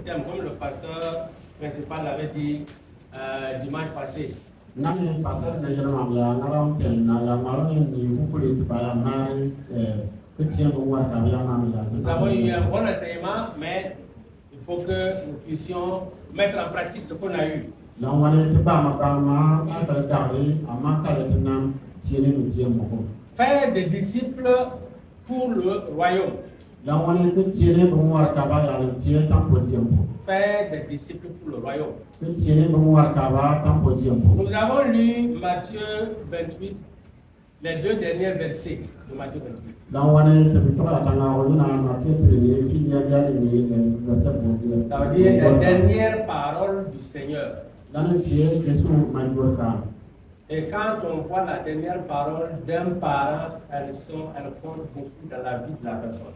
Comme le pasteur principal l'avait dit dimanche passé. Nous avons eu un bon enseignement, mais il faut que nous puissions mettre en pratique ce qu'on a eu. Faire des disciples pour le royaume. Faire des disciples pour le royaume. Nous avons lu Matthieu 28, les 2 derniers versets de Matthieu 28. Ça veut dire les dernières paroles du Seigneur. Et quand on voit la dernière parole d'un parent, elles comptent beaucoup dans la vie de la personne.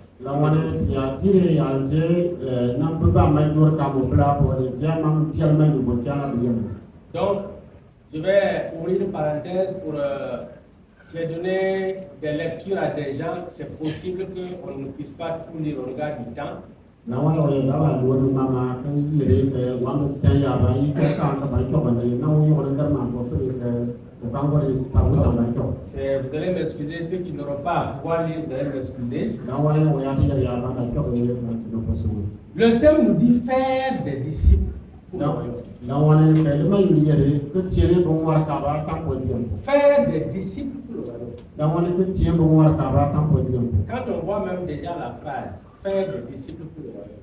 Donc, je vais ouvrir une parenthèse pour j'ai donné des lectures à des gens. C'est possible qu'on ne puisse pas tout lire au regard du temps. Vous allez m'excuser, ceux qui n'auront pas à pouvoir lire, vous allez m'excuser. Le thème nous dit faire des disciples. Faire des disciples pour le royaume. Quand on voit même déjà la phrase, faire des disciples pour le royaume,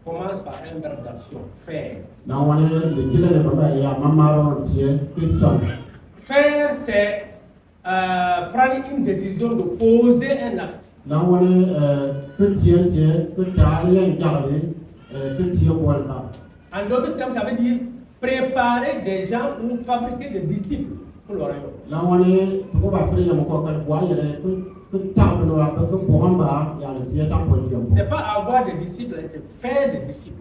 commence par un verbe d'action, faire. Faire, c'est prendre une décision de poser un acte. En d'autres termes, ça veut dire préparer des gens ou fabriquer des disciples pour le royaume. C'est pas avoir des disciples, c'est faire des disciples.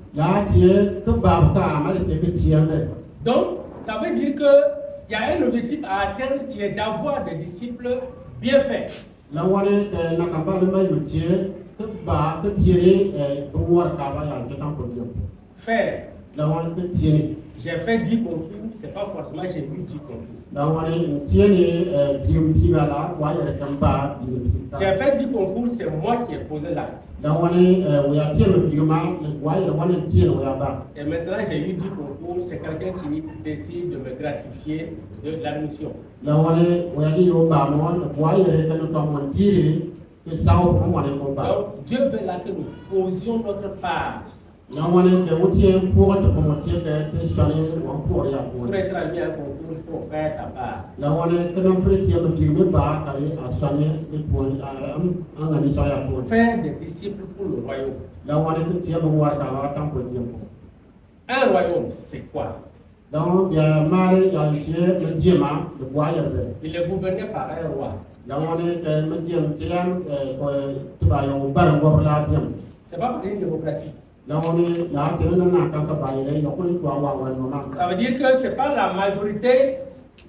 Donc, ça veut dire qu'il y a un objectif à atteindre qui est d'avoir des disciples bien faits. Faire. J'ai fait 10 concours, c'est pas forcément j'ai eu 10 concours. J'ai fait 10 concours, c'est moi qui ai posé l'acte. Et maintenant j'ai eu 10 concours, c'est quelqu'un qui décide de me gratifier de l'admission. Donc Dieu veut là que nous posions notre part. Pour être admis à un concours, il faut faire ta part. Faire des disciples pour le royaume. Un royaume, c'est quoi? Il est gouverné par un roi. C'est pas une démocratie. Ça veut dire que ce n'est pas la majorité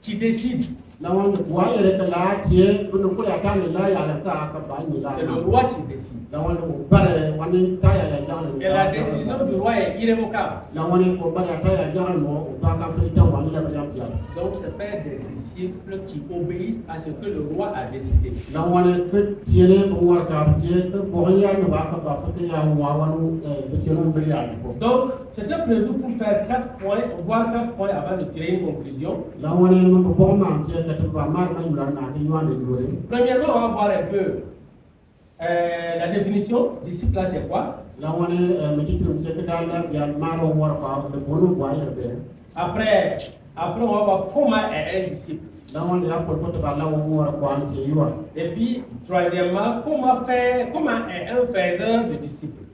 qui décide. C'est le roi qui décide. Et la décision du roi est irrévocable. Donc c'est faire des disciples qui obéissent à ce que le roi a décidé. Donc c'était prévu pour faire 4 points, voire 4 points avant de tirer une conclusion. Premièrement, on va voir un peu la définition. Disciple, là, c'est quoi? Après, on va voir comment est un disciple. Et puis, troisièmement, comment est un faiseur de disciples.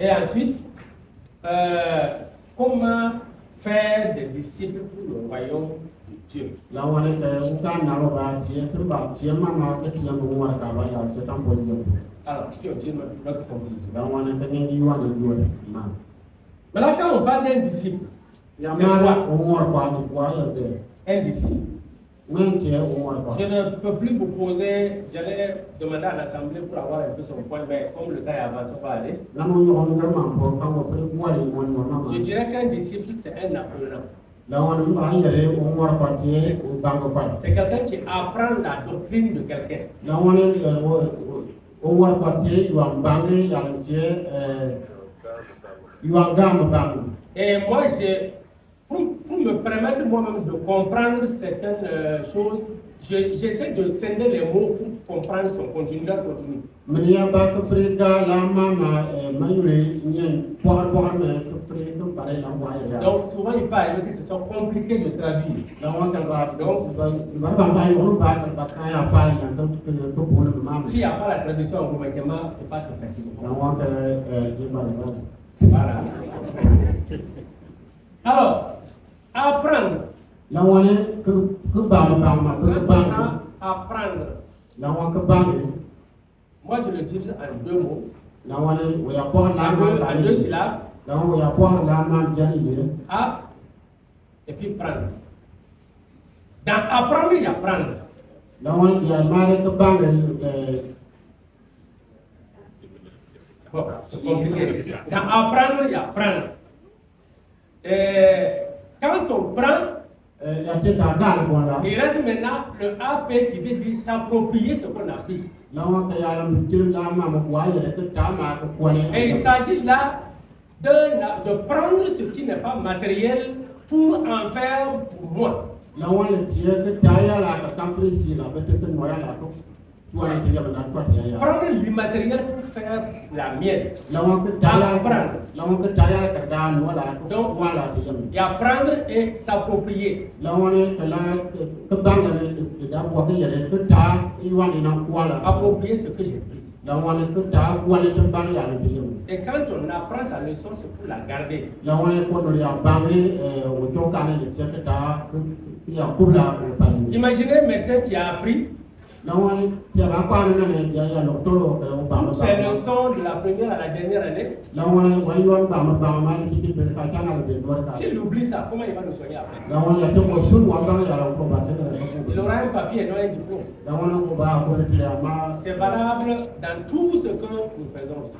Et ensuite, comment faire des disciples pour le royaume de Dieu. Alors, qui ont-ils notre conclusion? Maintenant, quand on parle d'un disciple, c'est quoi? Un disciple. Je ne peux plus vous poser, j'allais demander à l'Assemblée pour avoir un peu son point, mais comme le temps est avancé, on va aller. Je dirais qu'un disciple, c'est un apprenant. C'est quelqu'un qui apprend la doctrine de quelqu'un. Et moi, pour me permettre moi-même de comprendre certaines choses, j'essaie de scinder les mots pour comprendre son contenu, leur contenu. Donc souvent il peut arriver que ce soit compliqué de traduire. S'il n'y a pas la traduction automatiquement, il ne faut pas te fatiguer. Voilà. Alors, apprendre. Apprendre. Moi, je l'utilise en deux mots. En deux syllabes. A et puis prendre. Dans apprendre, il y a prendre. C'est compliqué. Dans apprendre, il y a prendre. Quand on prend, il reste maintenant le AP qui veut dire s'approprier ce qu'on a pris. Et il s'agit là de prendre ce qui n'est pas matériel pour en faire pour moi. Prendre l'immatériel pour faire la mienne. Apprendre. Donc, il y a prendre et s'approprier. Approprier ce que j'ai pris. Et quand on apprend sa leçon, c'est pour la garder. Imaginez un médecin qui a appris toutes ces leçons de la première à la dernière année. S'il oublie ça, comment il va nous soigner après? Il aura un papier et non un diplôme. C'est valable dans tout ce que nous faisons aussi.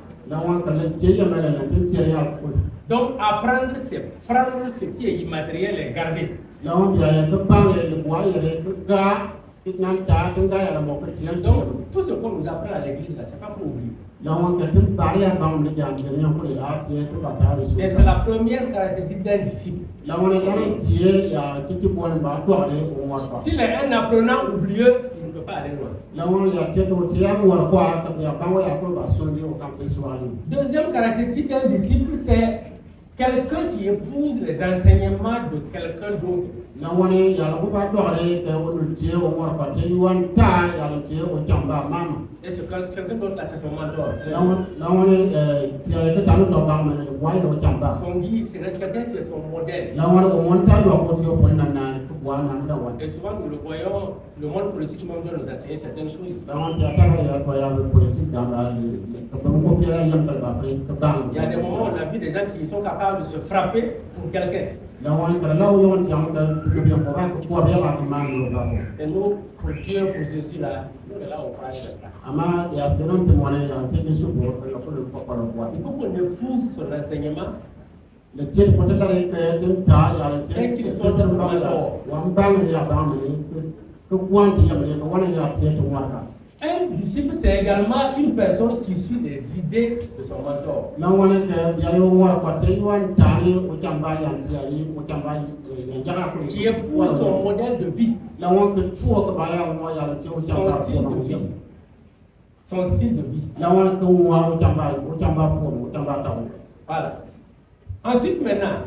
Donc apprendre, c'est prendre ce qui est immatériel et garder. Donc, tout ce qu'on nous apprend à l'église, ce n'est pas pour oublier. Et c'est la première caractéristique d'un disciple. S'il est un apprenant oublieux, il ne peut pas aller loin. Deuxième caractéristique d'un disciple, c'est quelqu'un qui épouse les enseignements de quelqu'un d'autre. Et ce quelqu'un d'autre là, c'est son mentor. Son guide, c'est quelqu'un, c'est son modèle. Et souvent nous le voyons, le monde politique même doit nous enseigner certaines choses. Il y a des moments où on a vu des gens qui sont capables de se frapper pour quelqu'un. Et nous, pour Dieu, pour Jésus, là, nous là, on prend ça. Il faut qu'on épouse son enseignement. Et qu'il soit notre mentor. Un disciple, c'est également une personne qui suit les idées de son mentor. Qui épouse son modèle de vie. Son style de vie. Son style de vie. Voilà. Ensuite, maintenant,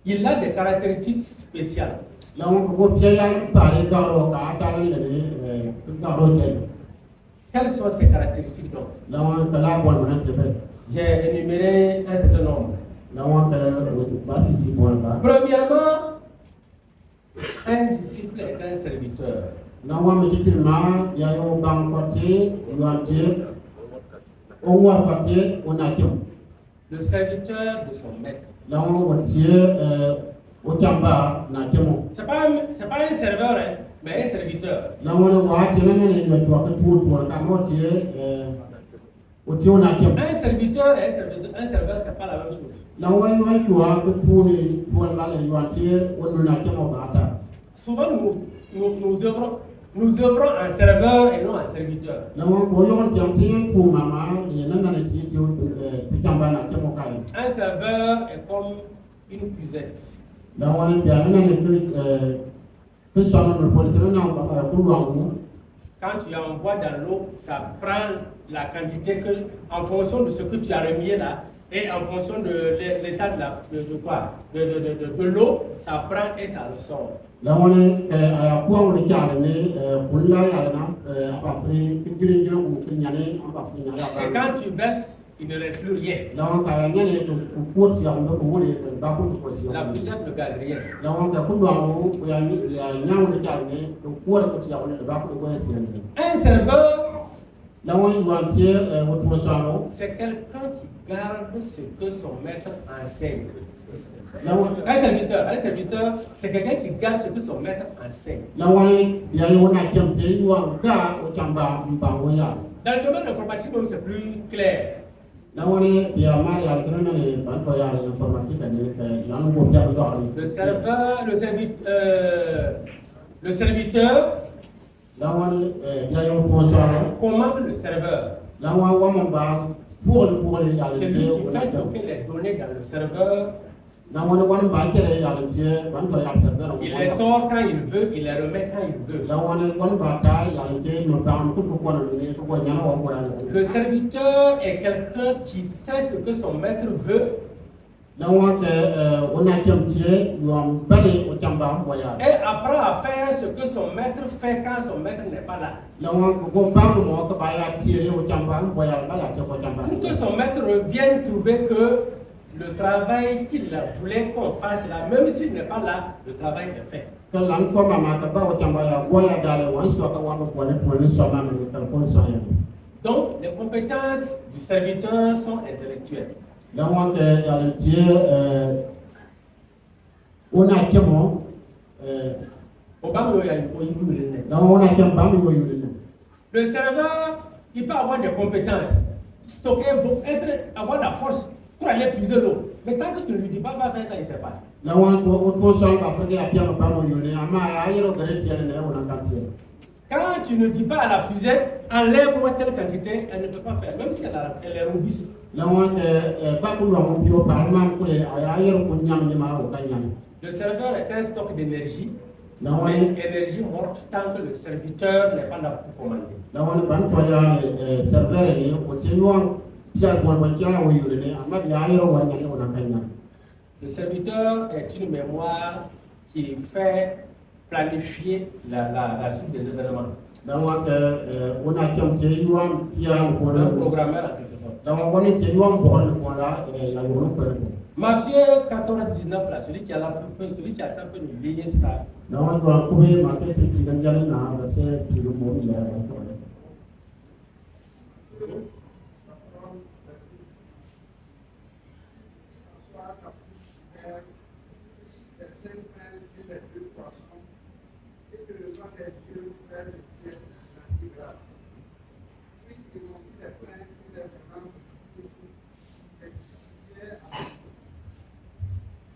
il a des caractéristiques spéciales. Quelles sont ces caractéristiques donc? J'ai énuméré un certain nombre. Premièrement, un disciple est un serviteur. Le serviteur de son maître. C'est pas un serveur, hein, mais un serviteur. Un serviteur et un serveur, c'est pas la même chose. Souvent, nous œuvrons en serveur et non en serviteur. Un serveur est comme une cuisette. Quand tu envoies dans l'eau, ça prend la quantité que, en fonction de ce que tu as remis là, et en fonction de l'état de l'eau, ça prend et ça ressort. Et quand tu verses, il ne reste plus rien. La poussière ne garde rien. Un serveur, c'est quelqu'un qui garde ce que son maître enseigne. Un serviteur, c'est quelqu'un qui garde ce que son maître enseigne. Dans le domaine informatique, c'est plus clair. Le serviteur commande le serveur. Celui qui fait stocker les données dans le serveur, il les sort quand il veut, il les remet quand il veut. Le serviteur est quelqu'un qui sait ce que son maître veut. Et apprend à faire ce que son maître fait quand son maître n'est pas là. Pour que son maître vienne trouver que le travail qu'il voulait qu'on fasse là, même s'il n'est pas là, le travail est fait. Donc, les compétences du serviteur sont intellectuelles. Le serveur, il peut avoir des compétences, stocker, avoir la force pour aller puiser l'eau. Mais tant que tu ne lui dis pas, va faire ça, il ne sait pas. Quand tu ne dis pas à la puisette, enlève-moi telle quantité, elle ne peut pas faire, même si elle est robuste. Le serveur est un stock d'énergie, mais énergie morte tant que le serviteur n'est pas là pour commander. Le serviteur est une mémoire qui fait planifier la suite des événements. Un programmeur en quelque sorte. Matthieu 14, 19, là, celui qui a ça peut nous lire ça.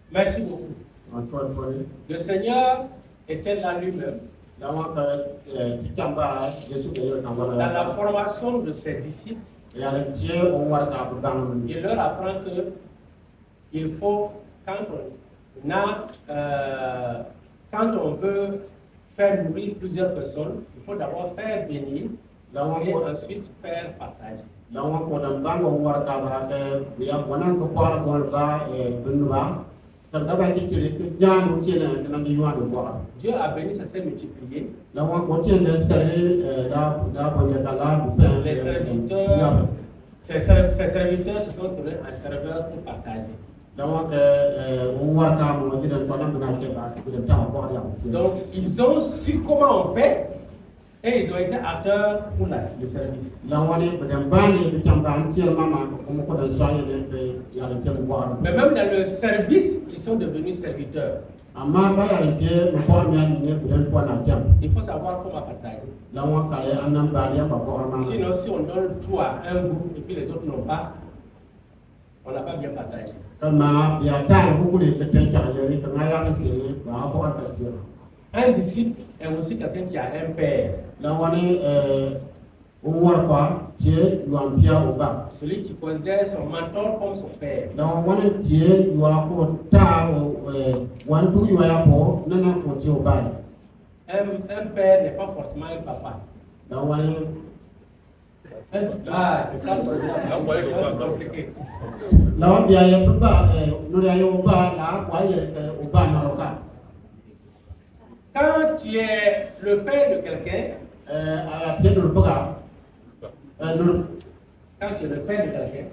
Merci beaucoup. Le Seigneur était là lui-même dans la formation de ses disciples. Il leur apprend que il faut, quand on veut faire nourrir plusieurs personnes, il faut d'abord faire bénir et ensuite faire partager. Dieu a béni, ça s'est multiplié. Les serviteurs, ces serviteurs se sont tournés en serveurs pour partager. Donc, ils ont su comment on fait Et ils ont été acteurs pour le service. Mais même dans le service, ils sont devenus serviteurs. Il faut savoir comment partager. Sinon, si on donne tout à un groupe et puis les autres n'ont pas, on n'a pas bien partagé. Un disciple est aussi quelqu'un qui a un père. Celui qui considère son mentor comme son père. Un père n'est pas forcément un papa. Ah, c'est ça le problème. C'est compliqué. Quand tu es le père de quelqu'un, quand tu es le père de quelqu'un,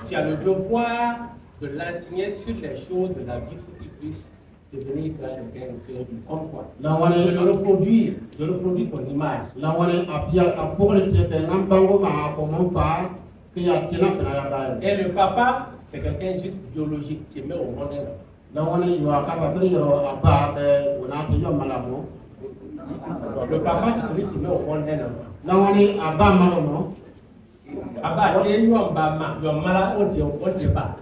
tu as le devoir de l'enseigner sur les choses de la vie pour qu'il puisse devenir quelqu'un comme toi. De le reproduire ton image. Et le papa, c'est quelqu'un juste biologique qui met au monde un homme. Le papa, c'est celui qui met au monde un homme. Abba, tu es malade, on ne dit pas.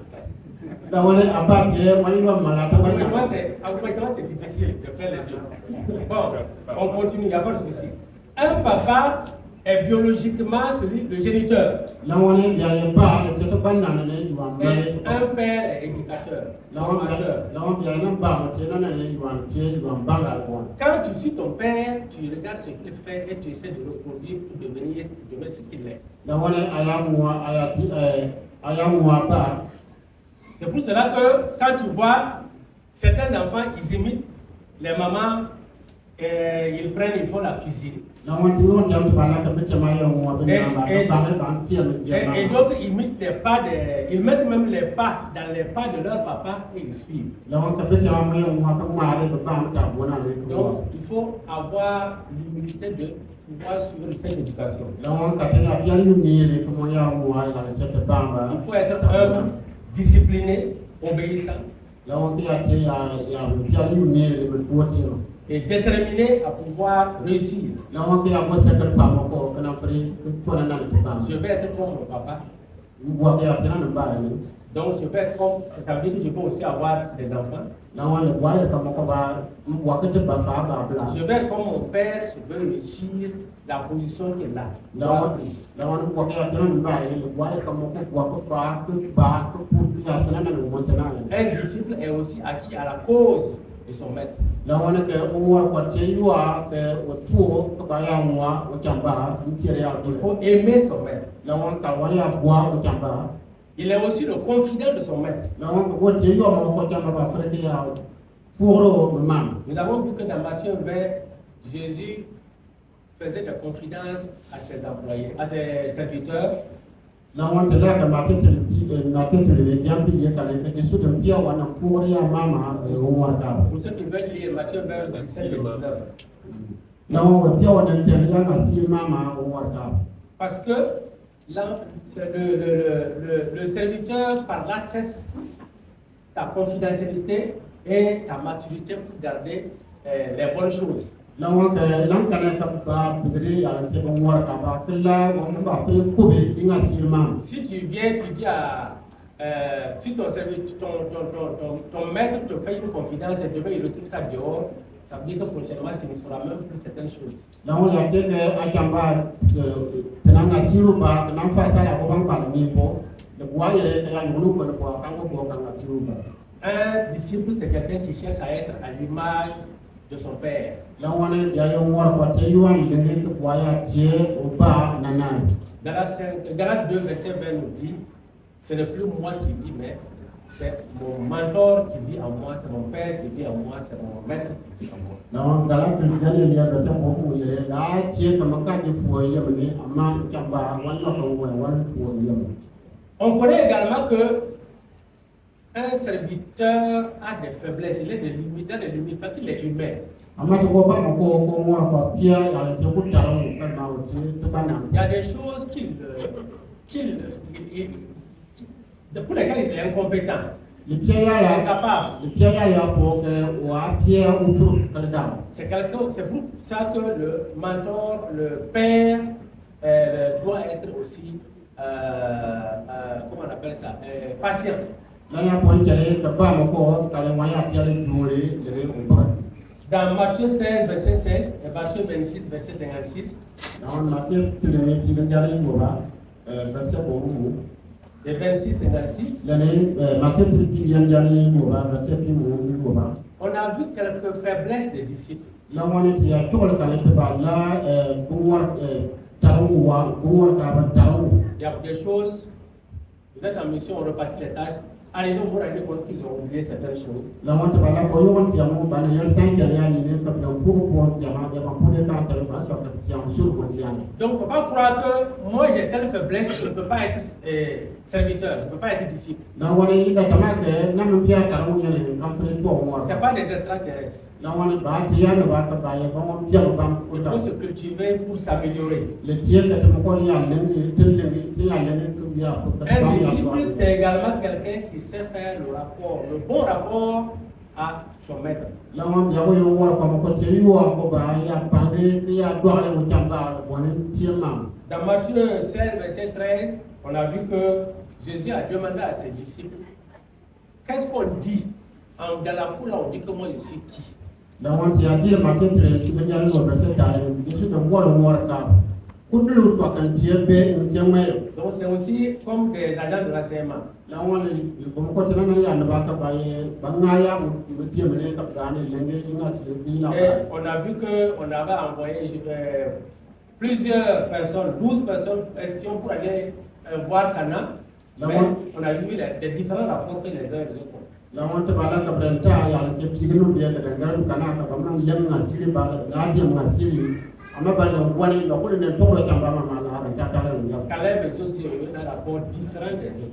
C'est difficile de faire les deux. Bon, on continue, il n'y a pas de souci. Un papa est biologiquement le géniteur. Et un père est éducateur. Quand tu suis ton père, tu regardes ce qu'il fait et tu essaies de reproduire pour devenir ce qu'il est. C'est pour cela que quand tu vois certains enfants, ils imitent les mamans, ils font la cuisine. Et d'autres imitent les pas ils mettent même les pas dans les pas de leur papa et ils suivent. Donc il faut avoir l'humilité de pouvoir suivre cette éducation. Il faut être humble, discipliné, obéissant et déterminé à pouvoir réussir. Je vais être comme mon papa. Donc je vais être comme, ça veut dire que je peux aussi avoir des enfants. Je vais être comme mon père, je veux réussir la position qu'il a. Un disciple est aussi acquis à la cause de son maître. Il faut aimer son maître. Il est aussi le confident de son maître. Nous avons vu que dans Matthieu 20, Jésus faisait des confidences à ses employés, à ses serviteurs. Pour ceux qui veulent lire Matthieu 20, 17 et 19. Parce que le serviteur, par là, teste ta confidentialité et ta maturité pour garder les bonnes choses. Si tu viens, tu dis à si ton maître te fait une confidence et demain il retrouve ça dehors, ça veut dire que prochainement tu ne feras même plus certaines choses. Un disciple, c'est quelqu'un qui cherche à être à l'image de son père. Galates 2, verset 20 nous dit, ce n'est plus moi qui vis, mais c'est mon mentor qui vit en moi, c'est mon père qui vit en moi, c'est mon maître qui vit en moi. On connaît également que Un serviteur a des faiblesses, il a des limites, parce qu'il est humain. Il y a des choses pour lesquelles il est incompétent. Il est incapable. C'est pour ça que le mentor, le père, doit être aussi, comment on appelle ça, patient. Dans Matthieu 16, verset 5 et Matthieu 26, verset 56, et 26, 56, on a vu quelques faiblesses des disciples. Il y a des choses, vous êtes en mission, on repartit les tâches. Allez, nous, vous rendez compte qu'ils ont oublié certaines choses. Donc, il ne faut pas croire que moi j'ai telle faiblesse, je ne peux pas être serviteur, je ne peux pas être disciple. Ce n'est pas des extraterrestres. Il faut se cultiver pour s'améliorer. Un disciple, c'est également quelqu'un qui sait faire le rapport, le bon rapport à son maître. Dans Matthieu 16, verset 13, on a vu que Jésus a demandé à ses disciples, qu'est-ce qu'on dit? Dans la foule, on dit que moi je suis qui? Donc c'est aussi comme des agents de renseignement. Et on a vu qu'on avait envoyé plusieurs personnes, 12 personnes espions pour aller voir Cana. Mais on a vu les différents rapports que les uns et les autres. Caleb et Josué ont un rapport différent des autres.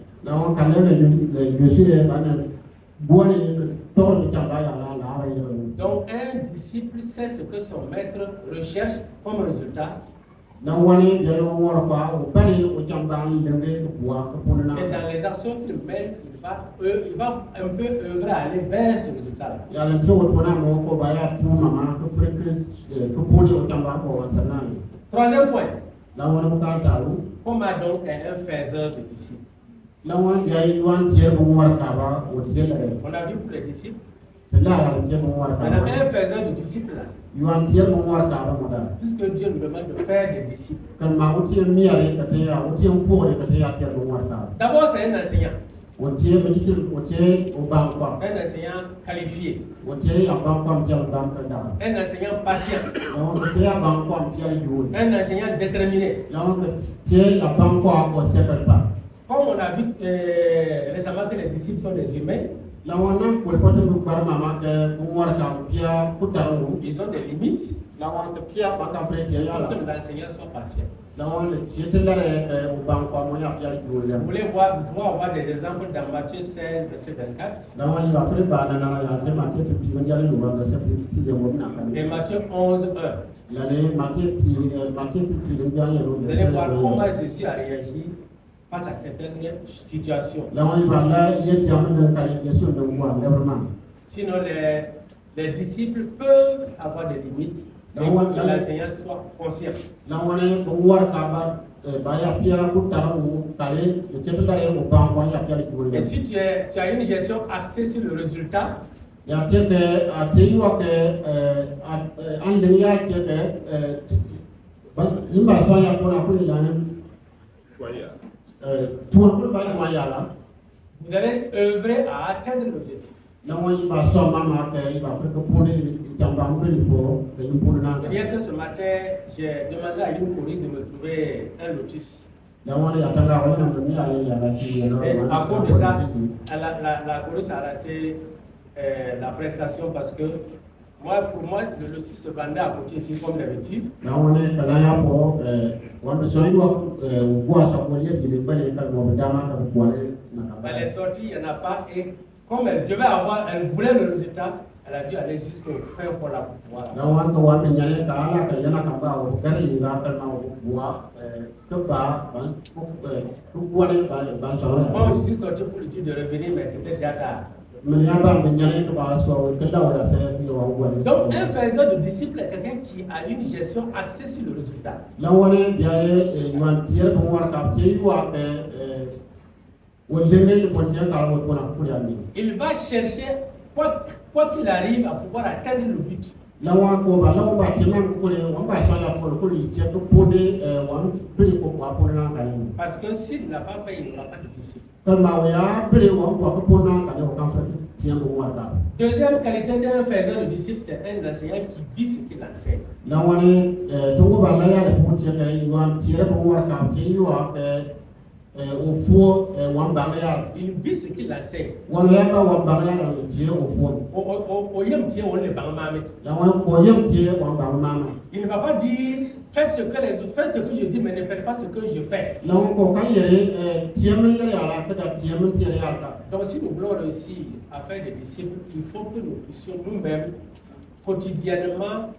Donc un disciple sait ce que son maître recherche comme résultat. Et dans les actions qu'il mène, il va un peu œuvrer à aller vers ce résultat. Troisième point. Comment donc est un faiseur de disciples? On a vu pour les disciples. On a un faiseur de disciples là. Puisque Dieu nous demande de faire des disciples. D'abord, c'est un enseignant. Un enseignant qualifié. Un enseignant patient. Un enseignant déterminé. Comme on a vu récemment que les disciples sont des humains, ils ont des limites. Que l'enseignant soit patient. Vous voulez voir des exemples dans Matthieu 16, verset 24. Et Matthieu 11, 1. Vous allez voir comment Jésus a réagi face à certaines situations. Sinon, les disciples peuvent avoir des limites. Il faut que l'enseignant soit conscient. Et si tu as une gestion axée sur le résultat, vous allez œuvrer à atteindre l'objectif. Rien que ce matin, j'ai demandé à une police de me trouver un lotus. Et à cause de ça, la police a raté la prestation parce que pour moi, le lotus se vendait à côté ici comme d'habitude. Les sorties, il n'y en a pas et comme elle devait avoir, elle voulait le résultat, elle a dû aller jusqu'au fin fond là pour pouvoir. Bon, je suis sorti pour lui dire de revenir, mais c'était déjà tard. Donc, un faiseur de disciples est quelqu'un qui a une gestion axée sur le résultat. Il va chercher, quoi qu'il arrive, à pouvoir atteindre le but. Parce que s'il ne l'a pas fait, il n'aura pas de disciple. Deuxième qualité d'un faiseur de disciple, c'est un enseignant qui vit ce qu'il enseigne. Il vit ce qu'il enseigne. Il ne va pas dire faites ce que les autres, faites ce que je dis, mais ne faites pas ce que je fais. Donc si nous voulons réussir à faire des disciples, il faut que nous puissions nous-mêmes quotidiennement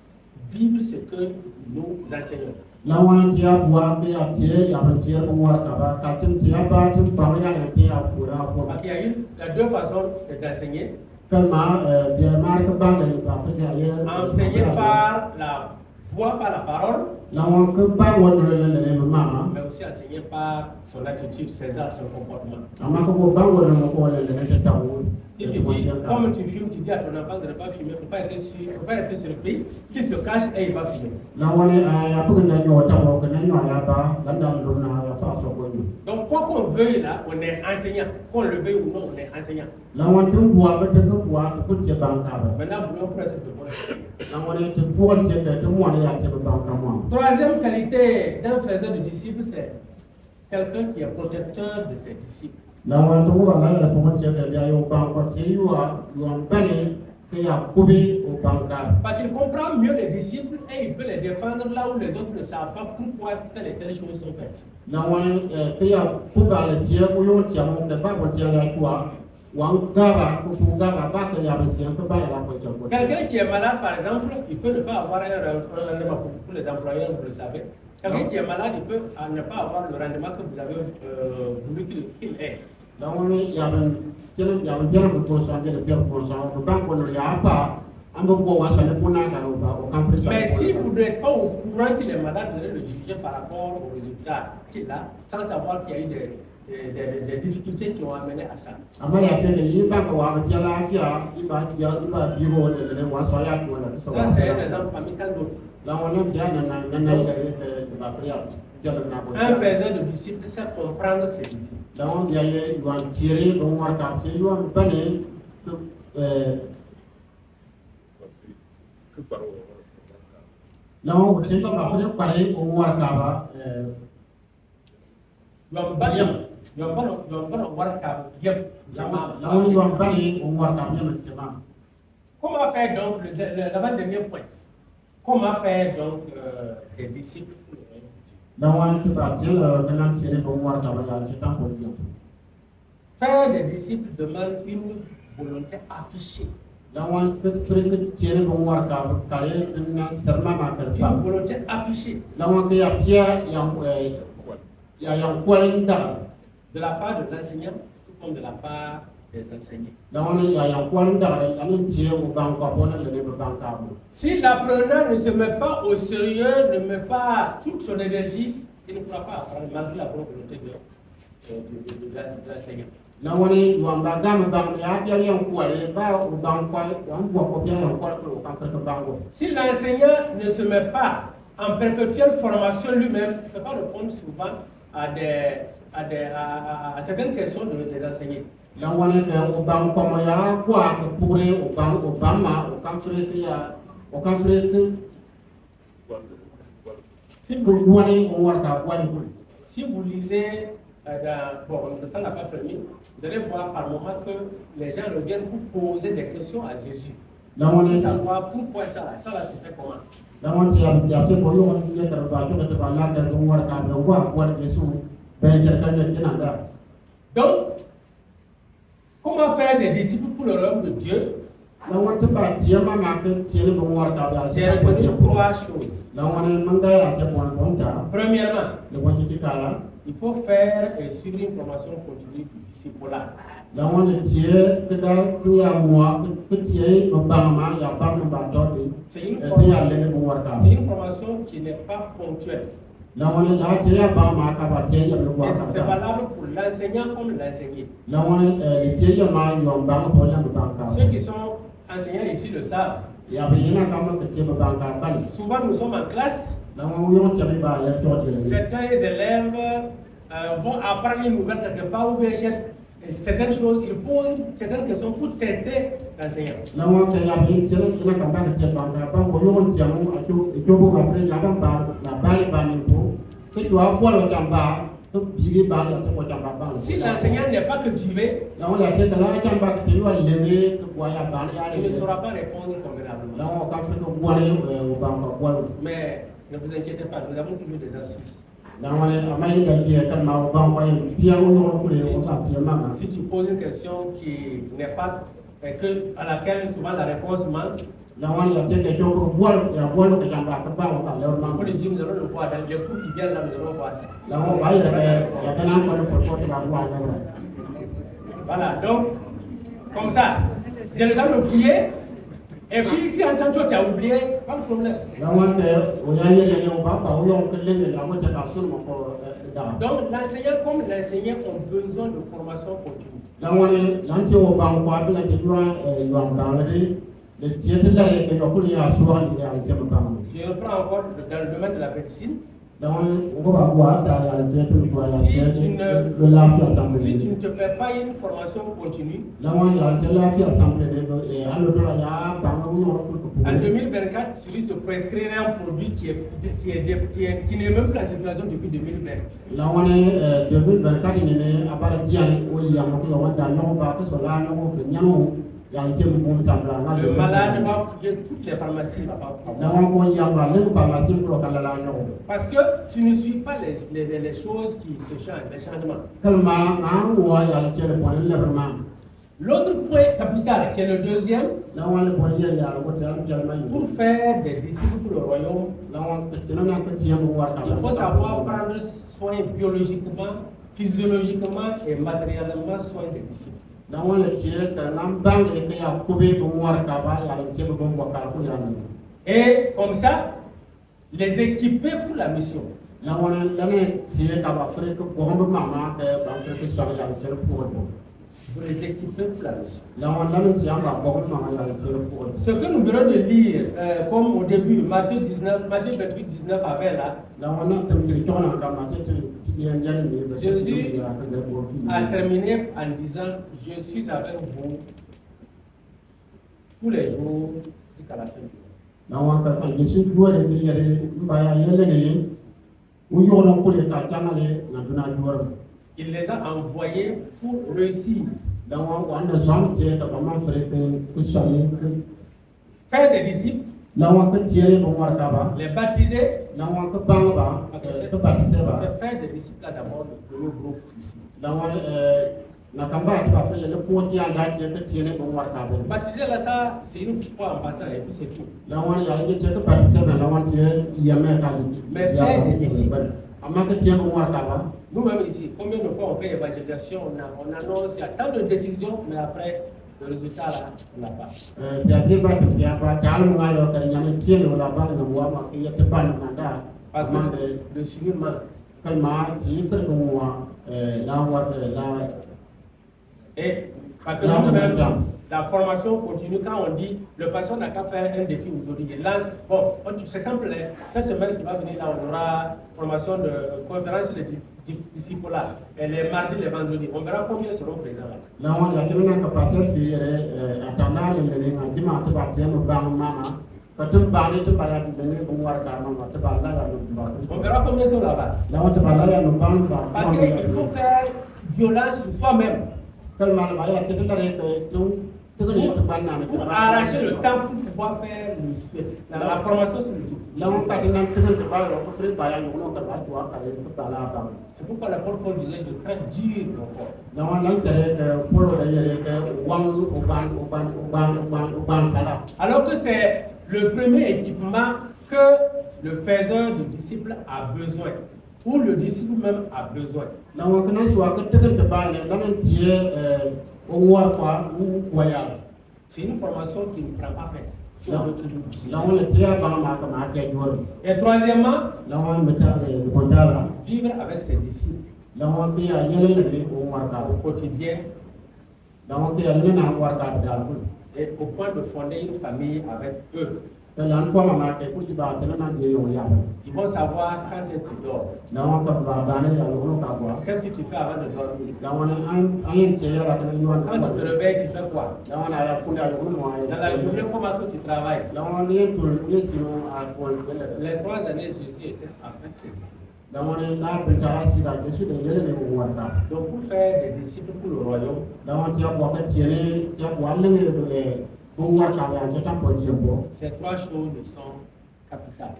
vivre ce que nous enseignons. Parce qu'il y a deux façons d'enseigner. Enseigner par la voix, par la parole, mais aussi enseigner par son attitude, ses actes, son comportement. Si tu dis, comme tu filmes, tu dis à ton enfant de ne pas filmer, il ne faut pas être surpris, qu'il se cache et il va filmer. Donc, quoi qu'on veuille là, on est enseignant. Qu'on le veuille ou non, on est enseignant. Maintenant, nous pour être de bon. Troisième qualité d'un faiseur de disciples, c'est quelqu'un qui est protecteur de ses disciples. Parce qu'il comprend mieux les disciples et il peut les défendre là où les autres ne savent pas pourquoi telle et telle chose sont faites. Quelqu'un qui est malade, par exemple, il peut ne pas avoir un rendement pour les employeurs, vous le savez. Quelqu'un qui est malade, il peut ne pas avoir le rendement que vous avez voulu qu'il ait. Mais si vous n'êtes pas au courant qu'il est malade, vous allez le juger par rapport aux résultats qu'il a, sans savoir qu'il y a eu des difficultés qui ont amené à ça. Ça, c'est un exemple parmi tant d'autres. Un faiseur de disciples sait comprendre ses disciples. Comment faire donc l'avant-dernier point? Comment faire donc des disciples? Faire des disciples demande une volonté affichée. Une volonté affichée. De la part de l'enseignant, tout comme de la part des enseignés. Si l'apprenant ne se met pas au sérieux, ne met pas toute son énergie, il ne pourra pas apprendre malgré la bonne volonté de l'enseignant. Si l'enseignant ne se met pas en perpétuelle formation lui-même, il ne peut pas répondre souvent à certaines questions des enseignés. Si vous lisez, bon, le temps n'a pas permis, vous allez voir par moment que les gens reviennent pour poser des questions à Jésus. Pour savoir pourquoi ça là, se fait comment. Donc, comment doit faire des disciples pour le royaume de Dieu, j'ai reconnu 3 choses. Premièrement, il faut faire et suivre une formation continue du disciple-là. C'est une formation qui n'est pas ponctuelle. Et c'est valable pour l'enseignant comme l'enseigné. Ceux qui sont enseignants ici le savent. Souvent nous sommes en classe. Certains élèves vont apprendre une nouvelle quelque part ou bien cherchent certaines choses, ils posent certaines questions pour tester l'enseignant. Si l'enseignant n'est pas cultivé, il ne saura pas répondre convenablement. Mais ne vous inquiétez pas, nous avons toujours des astuces. Si tu poses une question qui n'est pas, à laquelle souvent la réponse manque, il faut le dire, nous allons le voir dans les cours qui viennent là, nous allons voir ça. Voilà, donc, comme ça, j'ai le temps de prier. Et puis, si en tant que tu as oublié, pas de problème. Donc, l'enseignant comme l'enseignant ont besoin de formation continue. Je reprends encore dans le domaine de la médecine. Si tu ne te fais pas une formation continue, en 2024, tu risques de prescrire un produit qui n'est même plus en circulation depuis 2020. Le malade va fouiller toutes les pharmacies, il va pas prendre. Parce que tu ne suis pas les choses qui se changent, les changements. L'autre point capital, qui est le deuxième, pour faire des disciples pour le royaume, il faut savoir prendre soin biologiquement, physiologiquement et matériellement soin des disciples. Et comme ça, les équiper pour la mission. Pour les équiper pour la mission. Ce que nous venons de lire, comme au début, Matthieu 28, 19 avait là, Jésus a terminé en disant, je suis avec vous tous les jours jusqu'à la fin du monde. Il les a envoyés pour réussir. Faire des disciples, les baptiser, c'est faire des disciples là d'abord de premier groupe aussi. Baptiser là, ça, c'est une fois en passant et puis c'est tout. Mais faire des disciples. Nous-mêmes ici, combien de fois on fait évangélisation, on annonce, il y a tant de décisions, mais après, le résultat là, on n'a pas. Parce que le suivant. Et parce que nous-mêmes, la formation continue, quand on dit le pasteur n'a qu'à faire un défi aujourd'hui, il lance. Bon, c'est simple, cette semaine qui va venir là, on aura formation de conférence sur les disciples là. Et les mardis, les vendredis, on verra combien seront présents là. On verra combien sont là-bas. Parce qu'il faut faire violence sur soi-même. Pour arracher le temps pour doit faire la formation sur le tout. C'est pourquoi l'apôtre Paul disait je traite dur mon corps. Alors que c'est le premier équipement que le faiseur de disciples a besoin, ou le disciple même a besoin. C'est une formation qui ne prend pas fin. Et troisièmement, vivre avec ses disciples au quotidien et au point de fonder une famille avec eux. Ils vont savoir quand tu dors. Qu'est-ce que tu fais avant de dormir? Quand tu te réveilles, tu fais quoi? Dans la journée, comment tu travailles? Les 3 années, Jésus était avec ses disciples. Donc pour faire des disciples pour le royaume, ces 3 choses sont capitales.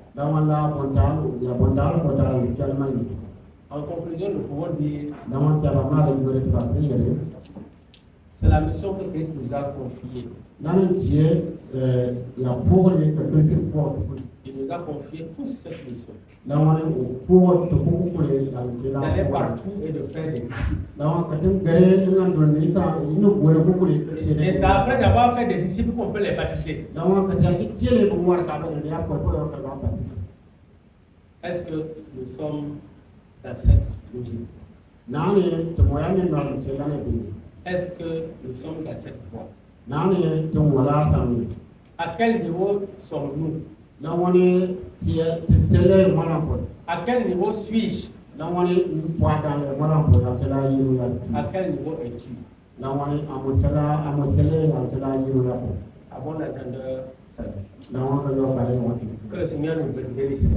En conclusion, nous pouvons dire c'est la mission que Christ nous a confiée. Il nous a confié toute cette mission. D'aller partout et de faire des disciples. Et c'est après avoir fait des disciples qu'on peut les baptiser. Est-ce que nous sommes dans cette logique? Est-ce que nous sommes dans cette voie? À quel niveau sommes-nous? À quel niveau suis-je? À quel niveau es-tu? À bon entendeur, que le Seigneur nous bénisse.